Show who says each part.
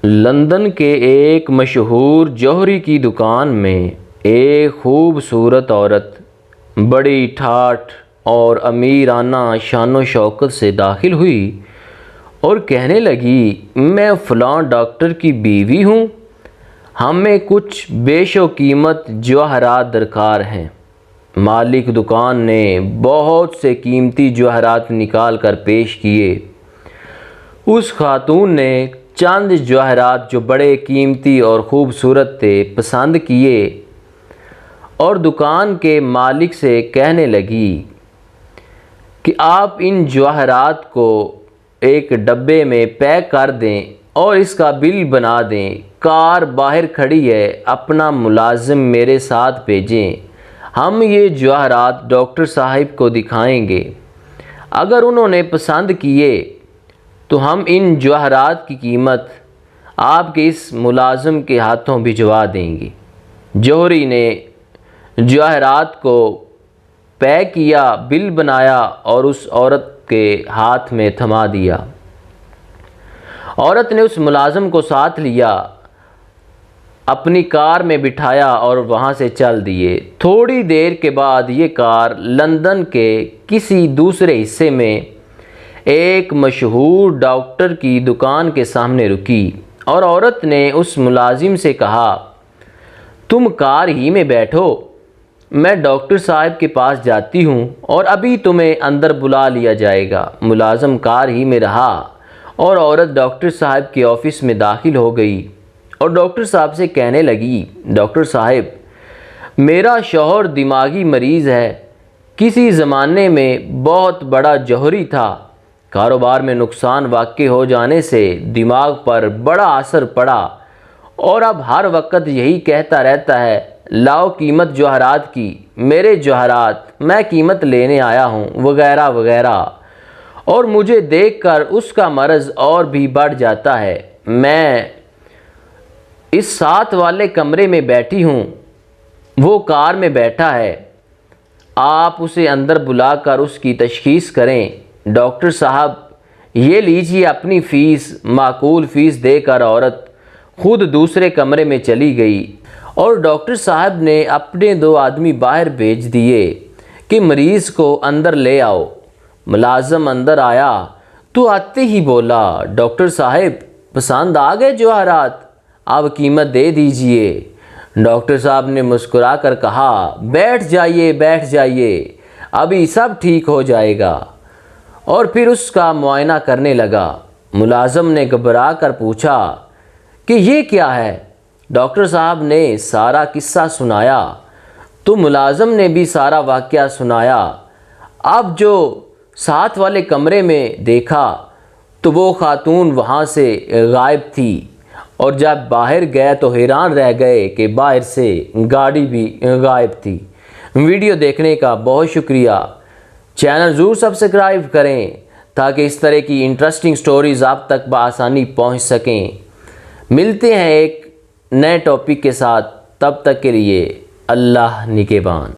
Speaker 1: London کے ایک مشہور جوہری کی دکان میں ایک خوبصورت عورت بڑی ٹھاٹھ اور امیرانہ شان و شوکت سے داخل ہوئی اور کہنے لگی، میں فلاں ڈاکٹر کی بیوی ہوں، ہمیں کچھ بیش و قیمت جواہرات درکار ہیں۔ مالک دکان نے بہت سے قیمتی جواہرات نکال کر پیش کیے۔ اس خاتون نے چند جواہرات جو بڑے قیمتی اور خوبصورت تھے پسند کیے اور دکان کے مالک سے کہنے لگی کہ آپ ان جواہرات کو ایک ڈبے میں پیک کر دیں اور اس کا بل بنا دیں۔ کار باہر کھڑی ہے، اپنا ملازم میرے ساتھ بھیجیں، ہم یہ جواہرات ڈاکٹر صاحب کو دکھائیں گے، اگر انہوں نے پسند کیے تو ہم ان جواہرات کی قیمت آپ کے اس ملازم کے ہاتھوں بھجوا دیں گے۔ جوہری نے جواہرات کو پیک کیا، بل بنایا اور اس عورت کے ہاتھ میں تھما دیا۔ عورت نے اس ملازم کو ساتھ لیا، اپنی کار میں بٹھایا اور وہاں سے چل دیے۔ تھوڑی دیر کے بعد یہ کار لندن کے کسی دوسرے حصے میں ایک مشہور ڈاکٹر کی دکان کے سامنے رکی اور عورت نے اس ملازم سے کہا، تم کار ہی میں بیٹھو، میں ڈاکٹر صاحب کے پاس جاتی ہوں اور ابھی تمہیں اندر بلا لیا جائے گا۔ ملازم کار ہی میں رہا اور عورت ڈاکٹر صاحب کے آفس میں داخل ہو گئی اور ڈاکٹر صاحب سے کہنے لگی، ڈاکٹر صاحب، میرا شوہر دماغی مریض ہے، کسی زمانے میں بہت بڑا جوہری تھا، کاروبار میں نقصان واقع ہو جانے سے دماغ پر بڑا اثر پڑا اور اب ہر وقت یہی کہتا رہتا ہے، لاؤ قیمت جواہرات کی، میرے جواہرات، میں قیمت لینے آیا ہوں، وغیرہ وغیرہ، اور مجھے دیکھ کر اس کا مرض اور بھی بڑھ جاتا ہے۔ میں اس ساتھ والے کمرے میں بیٹھی ہوں، وہ کار میں بیٹھا ہے، آپ اسے اندر بلا کر اس کی تشخیص کریں۔ ڈاکٹر صاحب، یہ لیجیے اپنی فیس۔ معقول فیس دے کر عورت خود دوسرے کمرے میں چلی گئی اور ڈاکٹر صاحب نے اپنے 2 آدمی باہر بھیج دیے کہ مریض کو اندر لے آؤ۔ ملازم اندر آیا تو آتے ہی بولا، ڈاکٹر صاحب، پسند آ گئے جواہرات، اب قیمت دے دیجئے۔ ڈاکٹر صاحب نے مسکرا کر کہا، بیٹھ جائیے، بیٹھ جائیے، ابھی سب ٹھیک ہو جائے گا، اور پھر اس کا معائنہ کرنے لگا۔ ملازم نے گھبرا کر پوچھا کہ یہ کیا ہے؟ ڈاکٹر صاحب نے سارا قصہ سنایا تو ملازم نے بھی سارا واقعہ سنایا۔ اب جو ساتھ والے کمرے میں دیکھا تو وہ خاتون وہاں سے غائب تھی، اور جب باہر گئے تو حیران رہ گئے کہ باہر سے گاڑی بھی غائب تھی۔ ویڈیو دیکھنے کا بہت شکریہ۔ چینل ضرور سبسکرائب کریں تاکہ اس طرح کی انٹرسٹنگ سٹوریز آپ تک بآسانی پہنچ سکیں۔ ملتے ہیں ایک نئے ٹاپک کے ساتھ، تب تک کے لیے اللہ نگہبان۔